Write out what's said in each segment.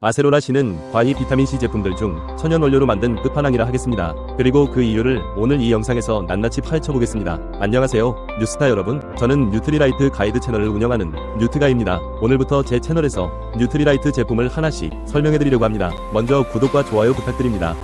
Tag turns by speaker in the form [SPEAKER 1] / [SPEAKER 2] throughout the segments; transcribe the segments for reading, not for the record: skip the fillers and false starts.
[SPEAKER 1] 아세로라 C는 과히 비타민C 제품들 중 천연 원료로 만든 끝판왕이라 하겠습니다. 그리고 그 이유를 오늘 이 영상에서 낱낱이 파헤쳐보겠습니다. 안녕하세요 뉴스타 여러분, 저는 뉴트리라이트 가이드 채널을 운영하는 뉴트가입니다. 오늘부터 제 채널에서 뉴트리라이트 제품을 하나씩 설명해드리려고 합니다. 먼저 구독과 좋아요 부탁드립니다.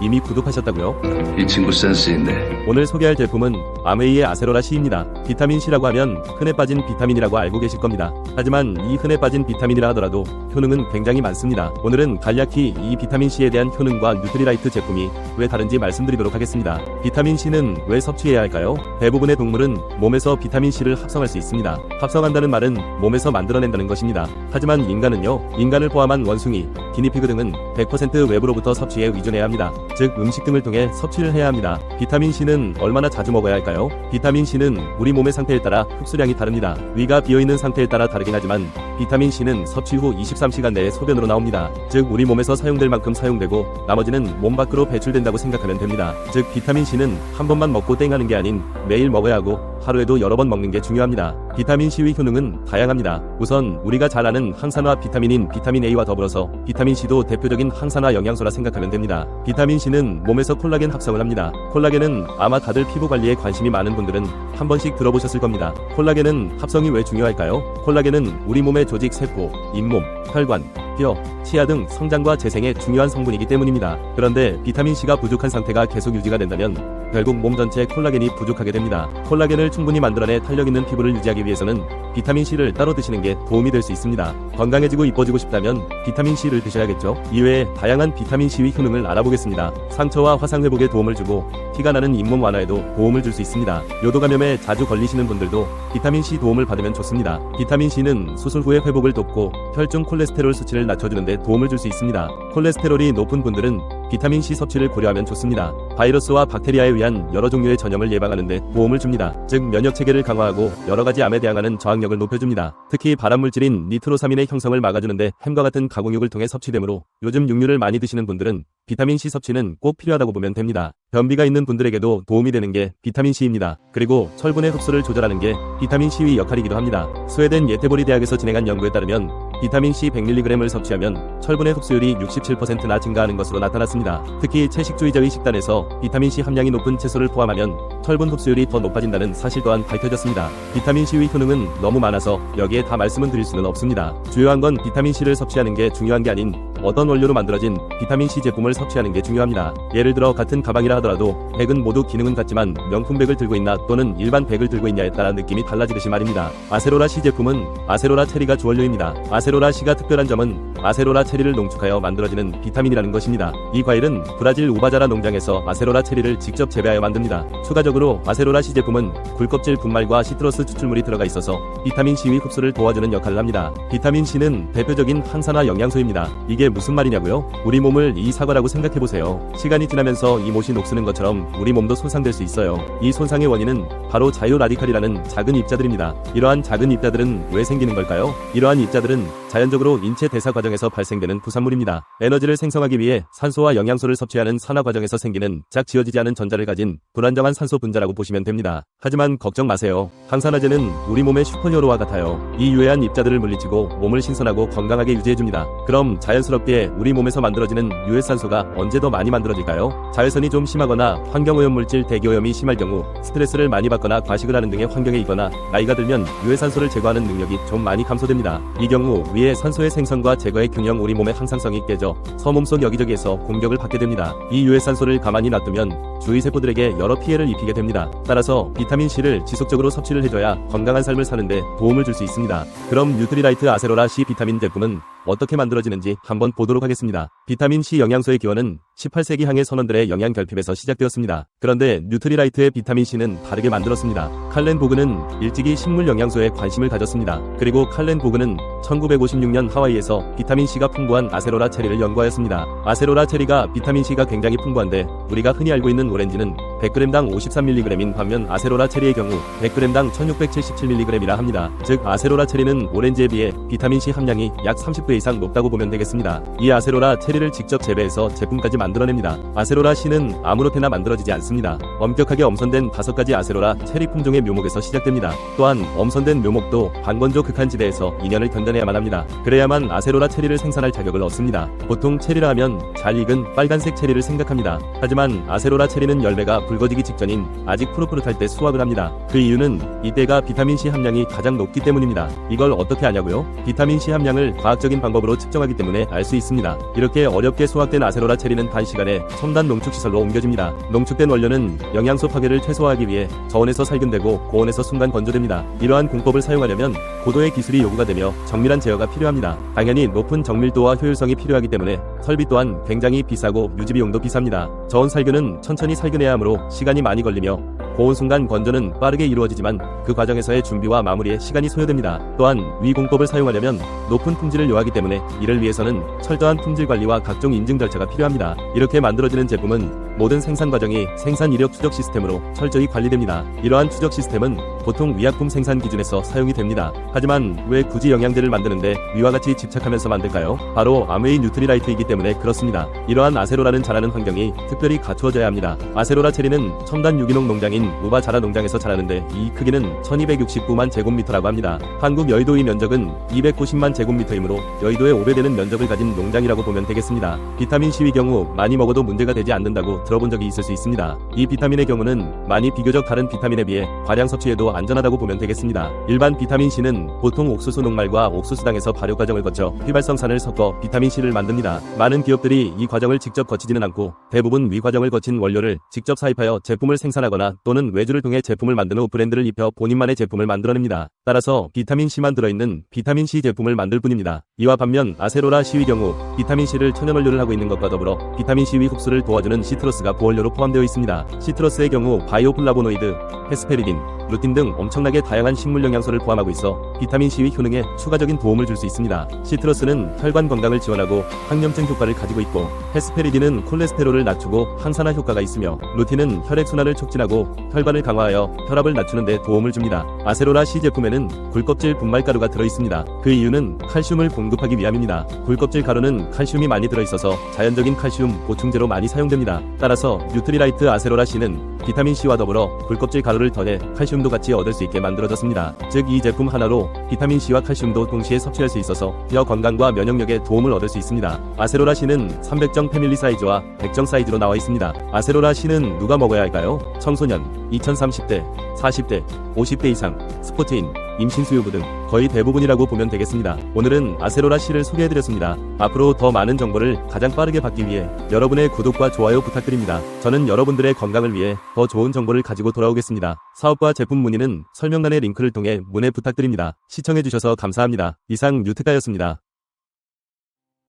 [SPEAKER 1] 이미 구독하셨다고요?
[SPEAKER 2] 이 친구 센스 있네.
[SPEAKER 1] 오늘 소개할 제품은 아메이의 아세로라 C입니다. 비타민C라고 하면 흔해 빠진 비타민이라고 알고 계실 겁니다. 하지만 이 흔해 빠진 비타민이라 하더라도 효능은 굉장히 많습니다. 오늘은 간략히 이 비타민C에 대한 효능과 뉴트리라이트 제품이 왜 다른지 말씀드리도록 하겠습니다. 비타민C는 왜 섭취해야 할까요? 대부분의 동물은 몸에서 비타민C를 합성할 수 있습니다. 합성한다는 말은 몸에서 만들어낸다는 것입니다. 하지만 인간은요, 인간을 포함한 원숭이, 기니피그 등은 100% 외부로부터 섭취에 의존해야 합니다. 즉 음식 등을 통해 섭취를 해야 합니다. 비타민C는 얼마나 자주 먹어야 할까요? 비타민C는 우리 몸의 상태에 따라 흡수량이 다릅니다. 위가 비어있는 상태에 따라 다르긴 하지만 비타민C는 섭취 후 23시간 내에 소변으로 나옵니다. 즉 우리 몸에서 사용될 만큼 사용되고 나머지는 몸 밖으로 배출된다고 생각하면 됩니다. 즉 비타민C는 한 번만 먹고 땡하는 게 아닌 매일 먹어야 하고 하루에도 여러 번 먹는 게 중요합니다. 비타민C의 효능은 다양합니다. 우선 우리가 잘 아는 항산화 비타민인 비타민 A와 더불어서 비타민C도 대표적인 항산화 영양소라 생각하면 됩니다. 비타민C는 몸에서 콜라겐 합성을 합니다. 콜라겐은 아마 다들 피부 관리에 관심이 많은 분들은 한 번씩 들어보셨을 겁니다. 콜라겐은 합성이 왜 중요할까요? 콜라겐은 우리 몸의 조직, 세포, 잇몸, 혈관, 뼈, 치아 등 성장과 재생에 중요한 성분이기 때문입니다. 그런데 비타민C가 부족한 상태가 계속 유지가 된다면 결국 몸 전체에 콜라겐이 부족하게 됩니다. 콜라겐을 충분히 만들어내 탄력 있는 피부를 유지하기 위해서는 비타민C를 따로 드시는 게 도움이 될 수 있습니다. 건강해지고 이뻐지고 싶다면 비타민C를 드셔야겠죠. 이외에 다양한 비타민C의 효능을 알아보겠습니다. 상처와 화상 회복에 도움을 주고 티가 나는 잇몸 완화에도 도움을 줄 수 있습니다. 요도 감염에 자주 걸리시는 분들도 비타민C 도움을 받으면 좋습니다. 비타민C는 수술 후에 회복을 돕고 혈중 콜레스테롤 수치를 낮춰주는 데 도움을 줄 수 있습니다. 콜레스테롤이 높은 분들은 비타민C 섭취를 고려하면 좋습니다. 바이러스와 박테리아에 의한 여러 종류의 전염을 예방하는 데 도움을 줍니다. 즉 면역 체계를 강화하고 여러 가지 암에 대항하는 저항력을 높여줍니다. 특히 발암물질인 니트로사민의 형성을 막아주는데 햄과 같은 가공육을 통해 섭취되므로 요즘 육류를 많이 드시는 분들은 비타민C 섭취는 꼭 필요하다고 보면 됩니다. 변비가 있는 분들에게도 도움이 되는 게 비타민C입니다. 그리고 철분의 흡수를 조절하는 게 비타민C의 역할이기도 합니다. 스웨덴 예테보리 대학에서 진행한 연구에 따르면 비타민C 100mg을 섭취하면 철분의 흡수율이 67%나 증가하는 것으로 나타났습니다. 특히 채식주의자의 식단에서 비타민C 함량이 높은 채소를 포함하면 철분 흡수율이 더 높아진다는 사실 또한 밝혀졌습니다. 비타민C의 효능은 너무 많아서 여기에 다 말씀은 드릴 수는 없습니다. 주요한 건 비타민C를 섭취하는 게 중요한 게 아닌 어떤 원료로 만들어진 비타민C 제품을 섭취하는 게 중요합니다. 예를 들어 같은 가방이라 하더라도 백은 모두 기능은 같지만 명품백을 들고 있나 또는 일반 백을 들고 있냐에 따라 느낌이 달라지듯이 말입니다. 아세로라 C 제품은 아세로라 체리가 주원료입니다. 아세로라 C가 특별한 점은 아세로라 체리를 농축하여 만들어지는 비타민이라는 것입니다. 이 과일은 브라질 우바자라 농장에서 아세로라 체리를 직접 재배하여 만듭니다. 추가적으로 아세로라 C 제품은 굴껍질 분말과 시트러스 추출물이 들어가 있어서 비타민C의 흡수를 도와주는 역할을 합니다. 비타민C는 대표적인 항산화 영양소입니다. 이게 무슨 말이냐고요? 우리 몸을 이 사과라고 생각해보세요. 시간이 지나면서 이 못이 녹슬는 것처럼 우리 몸도 손상될 수 있어요. 이 손상의 원인은 바로 자유라디칼이라는 작은 입자들입니다. 이러한 작은 입자들은 왜 생기는 걸까요? 이러한 입자들은 자연적으로 인체 대사 과정에서 발생되는 부산물입니다. 에너지를 생성하기 위해 산소와 영양소를 섭취하는 산화 과정에서 생기는 짝 지어지지 않은 전자를 가진 불안정한 산소 분자라고 보시면 됩니다. 하지만 걱정 마세요. 항산화제는 우리 몸의 슈퍼히어로와 같아요. 이 유해한 입자들을 물리치고 몸을 신선하고 건강하게 유지해줍니다. 그럼 자연스럽게 우리 몸에서 만들어지는 유해산소가 언제 더 많이 만들어질까요? 자외선이 좀 심하거나 환경오염물질 대기오염이 심할 경우, 스트레스를 많이 받거나 과식을 하는 등의 환경에 있거나 나이가 들면 유해산소를 제거하는 능력이 좀 많이 감소됩니다. 이 경우 위의 산소의 생성과 제거의 균형, 우리 몸의 항상성이 깨져 서몸속 여기저기에서 공격을 받게 됩니다. 이 유해산소를 가만히 놔두면 주위 세포들에게 여러 피해를 입히게 됩니다. 따라서 비타민C를 지속적으로 섭취를 해줘야 건강한 삶을 사는데 도움을 줄 수 있습니다. 그럼 뉴트리라이트 아세로라 C 비타민 제품은 어떻게 만들어지는지 한번 보도록 하겠습니다. 비타민C 영양소의 기원은 18세기 항해 선원들의 영양 결핍에서 시작되었습니다. 그런데 뉴트리라이트의 비타민C는 다르게 만들었습니다. 칼렌 보그는 일찍이 식물 영양소에 관심을 가졌습니다. 그리고 칼렌 보그는 1956년 하와이에서 비타민C가 풍부한 아세로라 체리를 연구하였습니다. 아세로라 체리가 비타민C가 굉장히 풍부한데 우리가 흔히 알고 있는 오렌지는 100g당 53mg인 반면 아세로라 체리의 경우 100g당 1677mg이라 합니다. 즉 아세로라 체리는 오렌지에 비해 비타민C 함량이 약 30배 이상 높다고 보면 되겠습니다. 이 아세로라 체리를 직접 재배해서 제품까지 만들어냅니다. 아세로라 씨는 아무렇게나 만들어지지 않습니다. 엄격하게 엄선된 5가지 아세로라 체리 품종의 묘목에서 시작됩니다. 또한 엄선된 묘목도 반건조 극한지대에서 2년을 견뎌내야만 합니다. 그래야만 아세로라 체리를 생산할 자격을 얻습니다. 보통 체리라 하면 잘 익은 빨간색 체리를 생각합니다. 하지만 아세로라 체리는 열매가 붉어지기 직전인 아직 푸릇푸릇할 때 수확을 합니다. 그 이유는 이때가 비타민C 함량이 가장 높기 때문입니다. 이걸 어떻게 아냐고요? 비타민C 함량을 과학적인 방법으로 측정하기 때문에 알 수 있습니다. 이렇게 어렵게 수확된 아세로라 체리는 단시간에 첨단 농축시설로 옮겨집니다. 농축된 원료는 영양소 파괴를 최소화하기 위해 저온에서 살균되고 고온에서 순간 건조됩니다. 이러한 공법을 사용하려면 고도의 기술이 요구가 되며 정밀한 제어가 필요합니다. 당연히 높은 정밀도와 효율성이 필요하기 때문에 설비 또한 굉장히 비싸고 유지비용도 비쌉니다. 저온 살균은 천천히 살균해야 하므로 시간이 많이 걸리며 고온 순간 건조는 빠르게 이루어지지만 그 과정에서의 준비와 마무리에 시간이 소요됩니다. 또한 위 공법을 사용하려면 높은 품질을 요하기 때문에 이를 위해서는 철저한 품질 관리와 각종 인증 절차가 필요합니다. 이렇게 만들어지는 제품은 모든 생산 과정이 생산 이력 추적 시스템으로 철저히 관리됩니다. 이러한 추적 시스템은 보통 위약품 생산 기준에서 사용이 됩니다. 하지만 왜 굳이 영양제를 만드는데 위와 같이 집착하면서 만들까요? 바로 아메이 뉴트리라이트이기 때문에 그렇습니다. 이러한 아세로라는 자라는 환경이 특별히 갖추어져야 합니다. 아세로라 체리는 첨단 유기농 농장인 우바 자라 농장에서 자라는데 이 크기는 1269만 제곱미터라고 합니다. 한국 여의도의 면적은 290만 제곱미터이므로 여의도의 5배 되는 면적을 가진 농장이라고 보면 되겠습니다. 비타민C의 경우 많이 먹어도 문제가 되지 않는다고 들어본 적이 있을 수 있습니다. 이 비타민의 경우는 많이 비교적 다른 비타민에 비해 과량 섭취해도 안전하다고 보면 되겠습니다. 일반 비타민C는 보통 옥수수 녹말과 옥수수당에서 발효 과정을 거쳐 휘발성산을 섞어 비타민C를 만듭니다. 많은 기업들이 이 과정을 직접 거치지는 않고 대부분 위 과정을 거친 원료를 직접 사입하여 제품을 생산하거나 또는 외주를 통해 제품을 만든 후 브랜드를 입혀 본인만의 제품을 만들어냅니다. 따라서 비타민C만 들어있는 비타민C 제품을 만들 뿐입니다. 이와 반면 아세로라 C의 경우 비타민C를 천연원료를 하고 있는 것과 더불어 비타민C의 흡수를 도와주는 시트러스가 부원료로 포함되어 있습니다. 시트러스의 경우 바이오플라보노이드, 헤스페리딘, 루틴 등 엄청나게 다양한 식물 영양소를 포함하고 있어 비타민C의 효능에 추가적인 도움을 줄 수 있습니다. 시트러스는 혈관 건강을 지원하고 항염증 효과를 가지고 있고 헤스페리딘은 콜레스테롤을 낮추고 항산화 효과가 있으며 루틴은 혈액순환을 촉진하고 혈관을 강화하여 혈압을 낮추는 데 도움을 줍니다. 아세로라 C 제품에는 굴껍질 분말가루가 들어있습니다. 그 이유는 칼슘을 공급하기 위함입니다. 굴껍질 가루는 칼슘이 많이 들어있어서 자연적인 칼슘 보충제로 많이 사용됩니다. 따라서 뉴트리라이트 아세로라 C는 비타민C와 더불어 굴껍질 가루를 더해 칼슘도 같이 얻을 수 있게 만들어졌습니다. 즉 이 제품 하나로 비타민C와 칼슘도 동시에 섭취할 수 있어서 뼈 건강과 면역력에 도움을 얻을 수 있습니다. 아세로라 C는 300정 패밀리 사이즈와 100정 사이즈로 나와 있습니다. 아세로라 C는 누가 먹어야 할까요? 청소년, 2030대, 40대, 50대 이상, 스포츠인, 임신수유부 등 거의 대부분이라고 보면 되겠습니다. 오늘은 아세로라 C를 소개해드렸습니다. 앞으로 더 많은 정보를 가장 빠르게 받기 위해 여러분의 구독과 좋아요 부탁드립니다. 저는 여러분들의 건강을 위해 더 좋은 정보를 가지고 돌아오겠습니다. 사업과 제품 문의는 설명란의 링크를 통해 문의 부탁드립니다. 시청해주셔서 감사합니다. 이상 뉴트가였습니다.